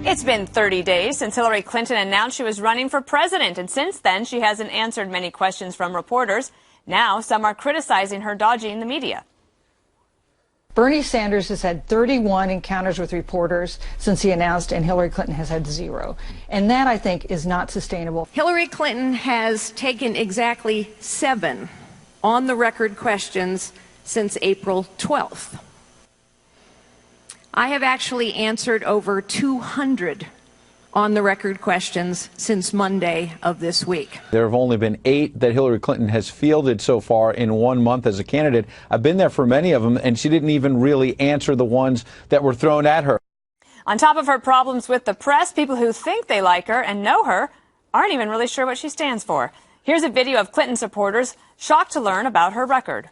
It's been 30 days since Hillary Clinton announced she was running for president, and since then she hasn't answered many questions from reporters. Now some are criticizing her dodging the media. Bernie Sanders has had 31 encounters with reporters since he announced, and Hillary Clinton has had 0. And that, I think, is not sustainable. Hillary Clinton has taken exactly 7 on-the-record questions since April 12th. I have actually answered over 200 on-the-record questions since Monday of this week. There have only been 8 that Hillary Clinton has fielded so far in 1 month as a candidate. I've been there for many of them, and she didn't even really answer the ones that were thrown at her. On top of her problems with the press, people who think they like her and know her aren't even really sure what she stands for. Here's a video of Clinton supporters shocked to learn about her record.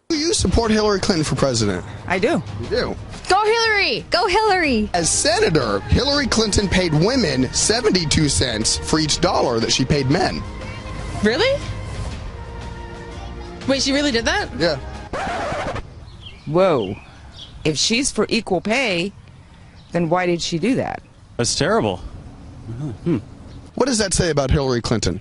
Do you support Hillary Clinton for president? I do. You do? Go Hillary! Go Hillary! As senator, Hillary Clinton paid women 72 cents for each dollar that she paid men. Really? Wait, she really did that? Yeah. Whoa. If she's for equal pay, then why did she do that? That's terrible. What does that say about Hillary Clinton?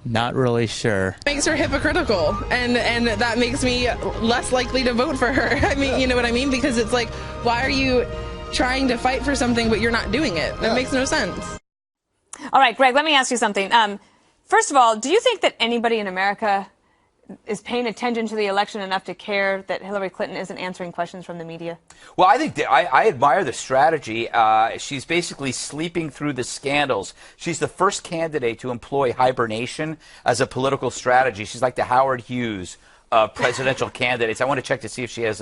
Not really sure. Makes her hypocritical, and that makes me less likely to vote for her. I mean, you know what I mean? Because it's like, why are you trying to fight for something but you're not doing it? That makes no sense. All right, Greg, let me ask you something. First of all, do you think that anybody in America is paying attention to the election enough to care that Hillary Clinton isn't answering questions from the media? Well, I think I admire the strategy. She's basically sleeping through the scandals. She's the first candidate to employ hibernation as a political strategy. She's like the Howard Hughes of presidential candidates. I want to check to see if she has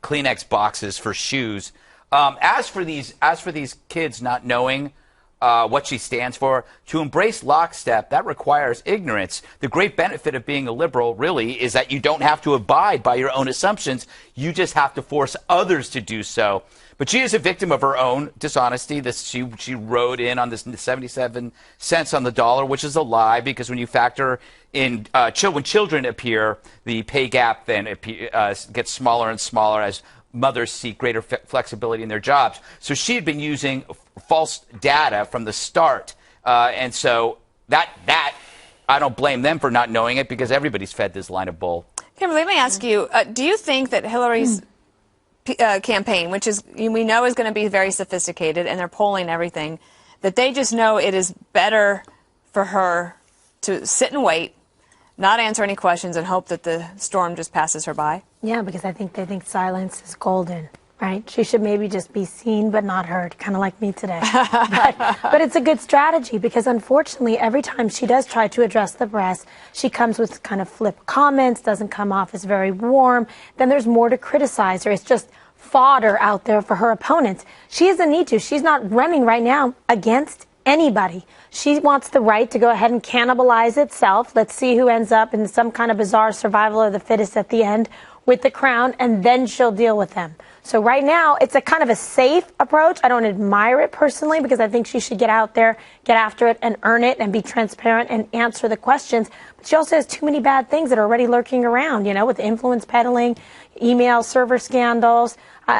Kleenex boxes for shoes. As for these kids not knowing what she stands for, to embrace lockstep, that requires ignorance. The great benefit of being a liberal, really, is that you don't have to abide by your own assumptions. You just have to force others to do so. But she is a victim of her own dishonesty. She rode in on this 77 cents on the dollar, which is a lie, because when you factor in when children appear, the pay gap then gets smaller and smaller as mothers seek greater flexibility in their jobs. So she had been using false data from the start. And so that I don't blame them for not knowing it, because everybody's fed this line of bull. Kimberly, let me ask you, do you think that Hillary's campaign, which is we know is going to be very sophisticated, and they're polling everything, that they just know it is better for her to sit and wait, not answer any questions, and hope that the storm just passes her by? Yeah, because I think they think silence is golden, right? She should maybe just be seen but not heard, kind of like me today. But it's a good strategy, because unfortunately every time she does try to address the press, she comes with kind of flip comments, doesn't come off as very warm. Then there's more to criticize her. It's just fodder out there for her opponents. She doesn't need to. She's not running right now against anybody. She wants the right to go ahead and cannibalize itself. Let's see who ends up in some kind of bizarre survival of the fittest at the end with the crown, and then she'll deal with them. So right now, it's a kind of a safe approach. I don't admire it personally, because I think she should get out there, get after it, and earn it, and be transparent and answer the questions. But she also has too many bad things that are already lurking around, with influence peddling, email server scandals,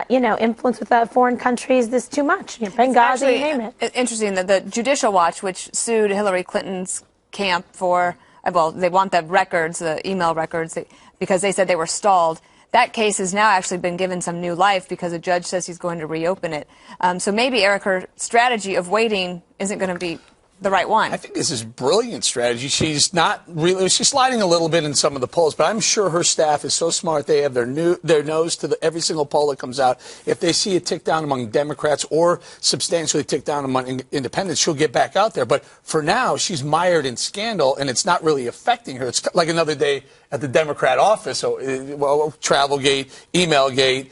influence with foreign countries. This is too much. Benghazi, you name it. Interesting that the Judicial Watch, which sued Hillary Clinton's camp for, well, they want the records, the email records, because they said they were stalled. That case has now actually been given some new life, because a judge says he's going to reopen it. So maybe, Eric, her strategy of waiting isn't going to be the right one. I think this is brilliant strategy. She's sliding a little bit in some of the polls, but I'm sure her staff is so smart. They have their nose to every single poll that comes out. If they see a tick down among Democrats or substantially tick down among independents, she'll get back out there. But for now, she's mired in scandal, and it's not really affecting her. It's like another day at the Democrat office. So, Travelgate, Emailgate,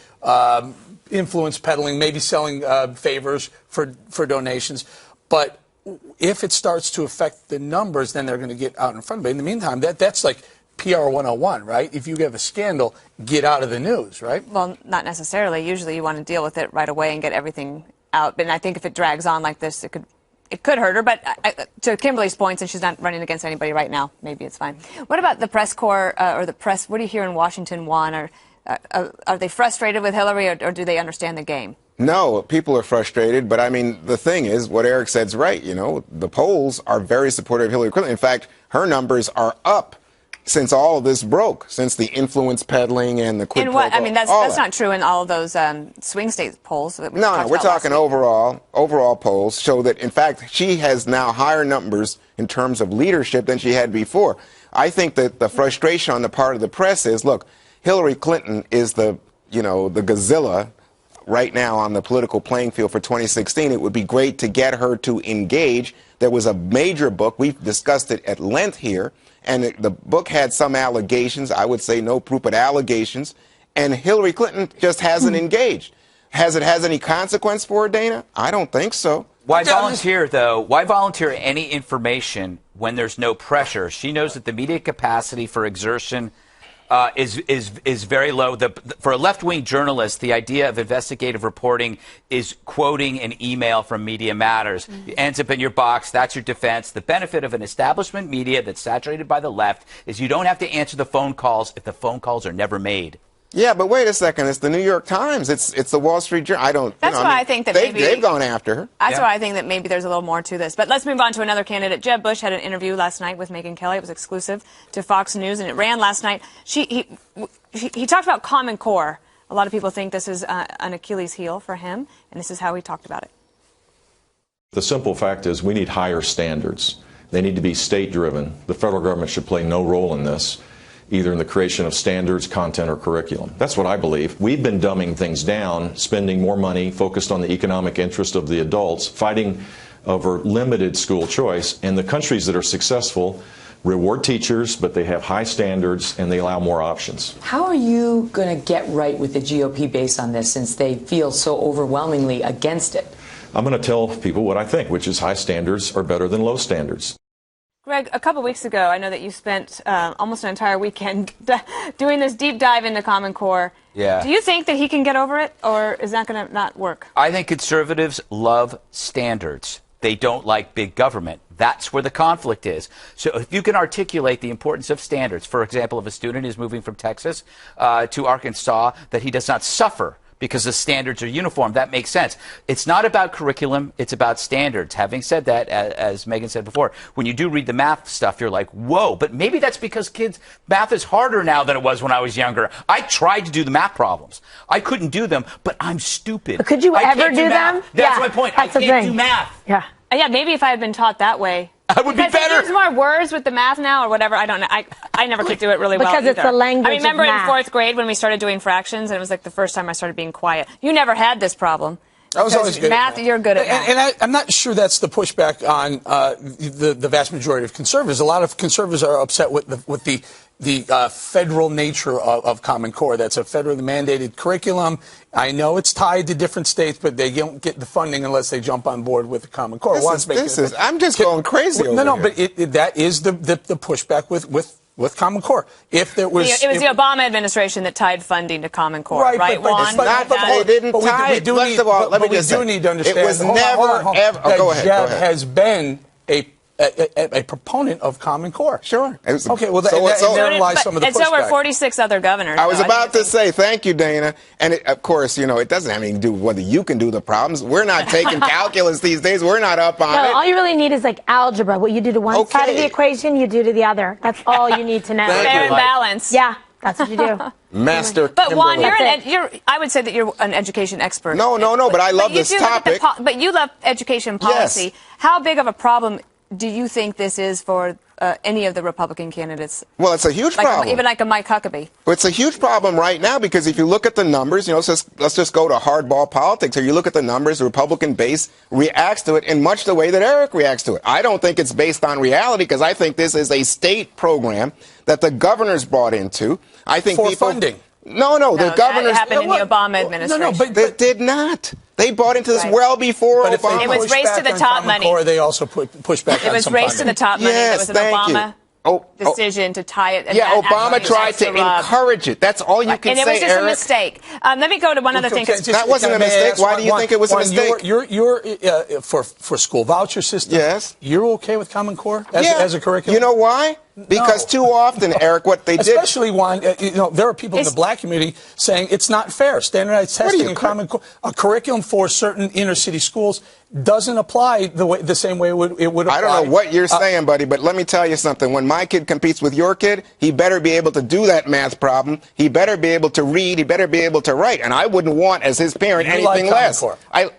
influence peddling, maybe selling favors for donations. But if it starts to affect the numbers, then they're going to get out in front of it. In the meantime, that's like PR 101, right? If you have a scandal, get out of the news, right? Well, not necessarily. Usually you want to deal with it right away and get everything out. But I think if it drags on like this, it could hurt her. But to Kimberly's point, since she's not running against anybody right now, maybe it's fine. What about the press corps or the press? What do you hear in Washington, Juan? Are they frustrated with Hillary, or do they understand the game? No, people are frustrated, but I mean, the thing is, what Eric said's right. You know, the polls are very supportive of Hillary Clinton. In fact, her numbers are up since all of this broke, since the influence peddling and the quid pro quo. I mean, that's not true in all of those swing state polls. That No, we're talking overall. Overall polls show that, in fact, she has now higher numbers in terms of leadership than she had before. I think that the frustration on the part of the press is, look, Hillary Clinton is the gazilla right now on the political playing field for 2016. It would be great to get her to engage. There was a major book. We've discussed it at length here. And the book had some allegations. I would say no proof, but allegations. And Hillary Clinton just hasn't engaged. Has it any consequence for her, Dana? I don't think so. Why volunteer, though? Why volunteer any information when there's no pressure? She knows that the media capacity for exertion is very low. For a left-wing journalist, the idea of investigative reporting is quoting an email from Media Matters. It ends up in your box. That's your defense. The benefit of an establishment media that's saturated by the left is you don't have to answer the phone calls if the phone calls are never made. Yeah, but wait a second. It's the New York Times. It's the Wall Street Journal. I don't. That's why I think that they've gone after her. That's why I think that maybe there's a little more to this. But let's move on to another candidate. Jeb Bush had an interview last night with Megyn Kelly. It was exclusive to Fox News, and it ran last night. He talked about Common Core. A lot of people think this is an Achilles heel for him, and this is how he talked about it. The simple fact is we need higher standards. They need to be state-driven. The federal government should play no role in this, either in the creation of standards, content, or curriculum. That's what I believe. We've been dumbing things down, spending more money, focused on the economic interest of the adults, fighting over limited school choice. And the countries that are successful reward teachers, but they have high standards and they allow more options. How are you going to get right with the GOP base on this, since they feel so overwhelmingly against it? I'm going to tell people what I think, which is high standards are better than low standards. Greg, a couple weeks ago, I know that you spent almost an entire weekend doing this deep dive into Common Core. Yeah. Do you think that he can get over it, or is that going to not work? I think conservatives love standards. They don't like big government. That's where the conflict is. So if you can articulate the importance of standards, for example, if a student is moving from Texas to Arkansas, that he does not suffer because the standards are uniform, that makes sense. It's not about curriculum, it's about standards. Having said that, as Megyn said before, when you do read the math stuff, you're like, whoa, but maybe that's because math is harder now than it was when I was younger. I tried to do the math problems. I couldn't do them, but I'm stupid. But could you ever do them? That's my point. I can't do math. Yeah. Yeah, maybe if I had been taught that way. I would be better. There's more words with the math now or whatever. I don't know. I never could do it really well because it's either. the language I remember of in math. 4th grade when we started doing fractions, and it was like the first time I started being quiet. You never had this problem. I was always good math. You're good at math. And I'm not sure that's the pushback on the vast majority of conservatives. A lot of conservatives are upset with the federal nature of Common Core. That's a federally mandated curriculum. I know it's tied to different states, but they don't get the funding unless they jump on board with the Common Core. I'm just going crazy over here. But that is the pushback with Common Core. If there was, it was the Obama administration that tied funding to Common Core, right? But it's not that they didn't tie it. First of all, let me just say, need to understand. It was never, ever. Oh, go ahead. Jeb has been a proponent of Common Core. Sure. Okay, well, there lies some of the pushback. And so were 46 other governors. I was about to say, thank you, Dana. And of course, it doesn't have anything to do with whether you can do the problems. We're not taking calculus these days. We're not up on it. All you really need is like algebra. What you do to one side of the equation, you do to the other. That's all you need to know. Fair and balance. Yeah. That's what you do. Master But Juan, Kimberly. I would say that you're an education expert. No, but I love this topic. But you love education policy. Yes. How big of a problem do you think this is for any of the Republican candidates? Well, it's a huge problem. Even like a Mike Huckabee. Well, it's a huge problem right now because if you look at the numbers, let's just go to hardball politics. Or you look at the numbers, the Republican base reacts to it in much the way that Eric reacts to it. I don't think it's based on reality because I think this is a state program that the governors brought into. I think funding. No, the governors. That happened in the Obama administration. No, but they did not. They bought into this well before Obama. It was race to the top money. Or they also pushed back on some funding. It was race to the top money. Yes, There was an Obama decision to tie it. Yeah, Obama tried to encourage it. That's all you can say, And it was just Eric. a mistake. Let me go to one other thing. That wasn't a mistake. Why do you think it was a mistake? You're for school voucher system. Yes. You're okay with Common Core as a curriculum? You know why? Because too often, Eric, what they did... Especially when, there are people in the black community saying it's not fair. Standardized testing and a curriculum for certain inner city schools doesn't apply the same way it would apply. I don't know what you're saying, buddy, but let me tell you something. When my kid competes with your kid, he better be able to do that math problem. He better be able to read. He better be able to write. And I wouldn't want, as his parent, anything less.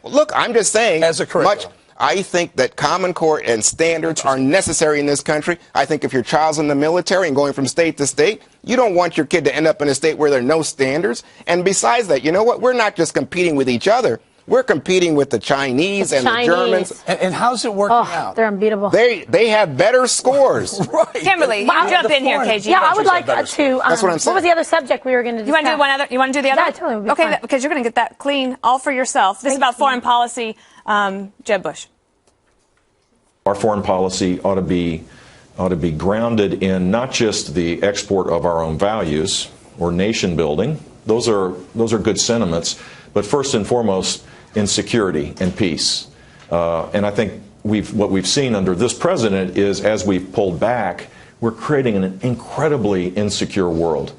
Look, I'm just saying... As a curriculum. I think that Common Core and standards are necessary in this country. I think if your child's in the military and going from state to state, you don't want your kid to end up in a state where there are no standards. And besides that, you know what? We're not just competing with each other. We're competing with the Chinese and the Germans. And how's it working out? They're unbeatable. They have better scores. Right. Kimberly, you jump in here, KG. Yeah, I would like to. That's what I'm saying. What was the other subject we were going to discuss? You want to do one other? You want to do the other? Yeah, totally. Okay, because you're going to get that clean all for yourself. This is about foreign policy. Jeb Bush. Our foreign policy ought to be grounded in not just the export of our own values or nation building. Those are good sentiments, but first and foremost in security and peace. And I think what we've seen under this president is, as we've pulled back, we're creating an incredibly insecure world.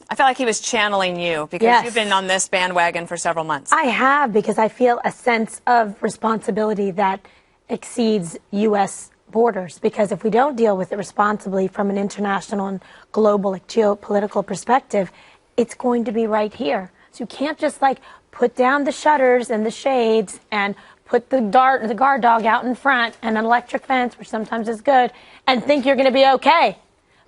I felt like he was channeling you because you've been on this bandwagon for several months. I have, because I feel a sense of responsibility that exceeds U.S. borders, because if we don't deal with it responsibly from an international and global geopolitical perspective, it's going to be right here. So you can't just put down the shutters and the shades and put the guard dog out in front and an electric fence, which sometimes is good, and think you're going to be okay.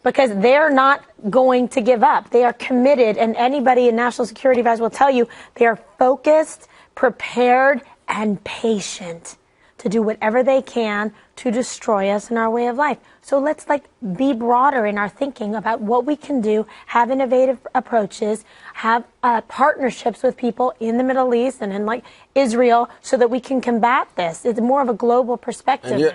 Because they're not going to give up. They are committed, and anybody in national security advisor will tell you they are focused, prepared, and patient to do whatever they can to destroy us and our way of life. So let's be broader in our thinking about what we can do, have innovative approaches, have partnerships with people in the Middle East and in Israel so that we can combat this. It's more of a global perspective. And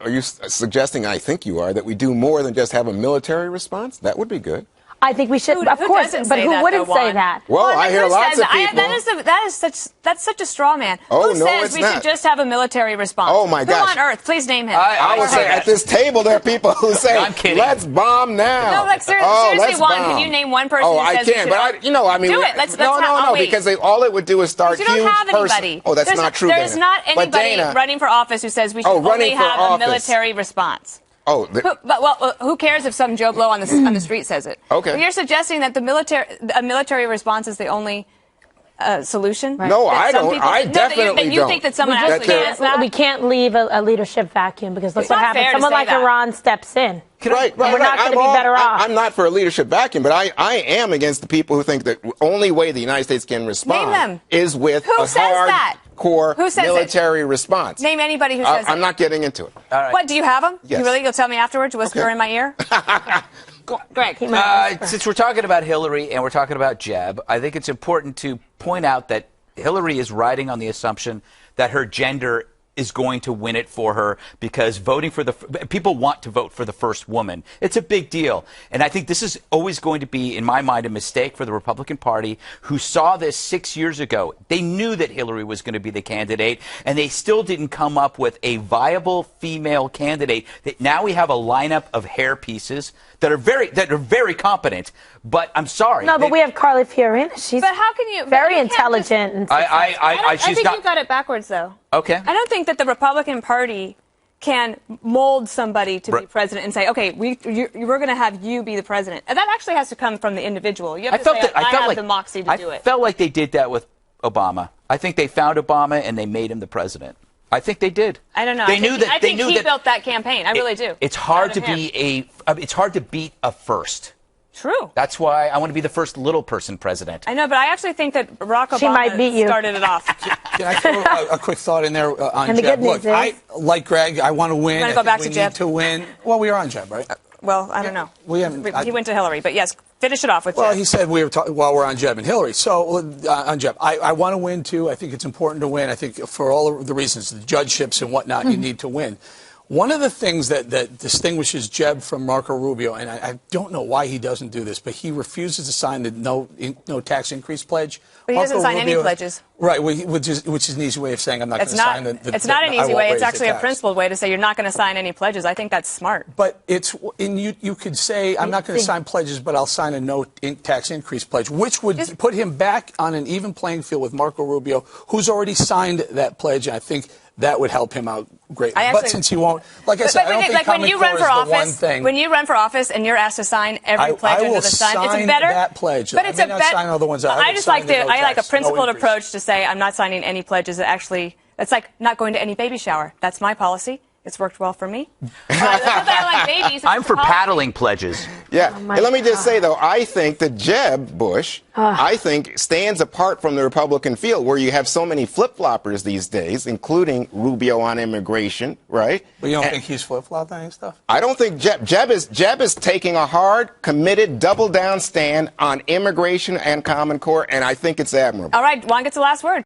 are you suggesting, I think you are, that we do more than just have a military response? That would be good. I think we should, of course, but who wouldn't say that? Well, I hear lots of people. That's such a straw man. Oh, who no, says it's we not. should just have a military response? Oh, my gosh. Who on earth? Please name him. I would say at this table there are people who say, I'm kidding. Let's bomb now. No, seriously, one. Can you name one person who says I can, but do it. Let's no, because all it would do is start huge. You don't have anybody. Oh, that's not true, There's Dana. not anybody running for office who says we should only have a military response. Who cares if some Joe Blow on the street says it? Okay. But you're suggesting that a military response is the only solution? Right. No, I don't. I definitely don't. You think that someone actually has that? We can't leave a leadership vacuum, because look what happens. Someone like Iran steps in. Right. We're not going to be better off. I'm not for a leadership vacuum, but I am against the people who think that the only way the United States can respond is with a hard-core military response. Name anybody who says that. I'm not getting into it. All right. What, do you have them? Yes. You'll tell me afterwards? Whisper in my ear? Greg. Since we're talking about Hillary and we're talking about Jeb, I think it's important to point out that Hillary is riding on the assumption that her gender is going to win it for her, because people want to vote for the first woman. It's a big deal. And I think this is always going to be, in my mind, a mistake for the Republican Party, who saw this 6 years ago. They knew that Hillary was going to be the candidate, and they still didn't come up with a viable female candidate. Now we have a lineup of hair pieces that are very competent. But I'm sorry. No, but we have Carly Fiorina. She's very intelligent. And I think you got it backwards, though. Okay. I don't think that the Republican Party can mold somebody to be president and say, okay, we're going to have you be the president. And that actually has to come from the individual. You have to say, I have the moxie to do it. I felt like they did that with Obama. I think they found Obama and they made him the president. I think they did. I don't know. I think he built that campaign. I really do. It's hard to beat a first. True. That's why I want to be the first little person president. I know, but I actually think that Barack Obama started it off. Can I throw a quick thought in there on Jeb? Look, like Greg, I want to win. You want to go back to Jeb? Need to win. Well, we are on Jeb, right? Well, I don't know. He went to Hillary, but yes, finish it off with Jeb. Well, he said we were while we're on Jeb and Hillary. So on Jeb, I want to win too. I think it's important to win. I think for all of the reasons, the judgeships and whatnot, you need to win. One of the things that distinguishes Jeb from Marco Rubio, and I don't know why he doesn't do this, but he refuses to sign the no tax increase pledge. But he doesn't sign any pledges. Right, which is an easy way of saying I'm not going to sign the It's not an easy way. It's actually a principled way to say you're not going to sign any pledges. I think that's smart. But you could say I'm not going to sign pledges, but I'll sign a no tax increase pledge, which would put him back on an even playing field with Marco Rubio, who's already signed that pledge, and I think that would help him out greatly. But since he won't, like I said, I don't think Common Core is the one thing. When you run for office and you're asked to sign every pledge under the sun, it's better. That pledge. But it's I may not sign all the ones. I just like a principled approach to say I'm not signing any pledges. It's like not going to any baby shower. That's my policy. It's worked well for me. I like babies. I'm for paddling pledges. Yeah. And let me just say, though, I think that Jeb Bush, I think, stands apart from the Republican field where you have so many flip-floppers these days, including Rubio on immigration, right? But you don't think he's flip-flopping and stuff? I don't think Jeb is taking a hard, committed, double-down stand on immigration and Common Core, and I think it's admirable. All right. Juan gets the last word.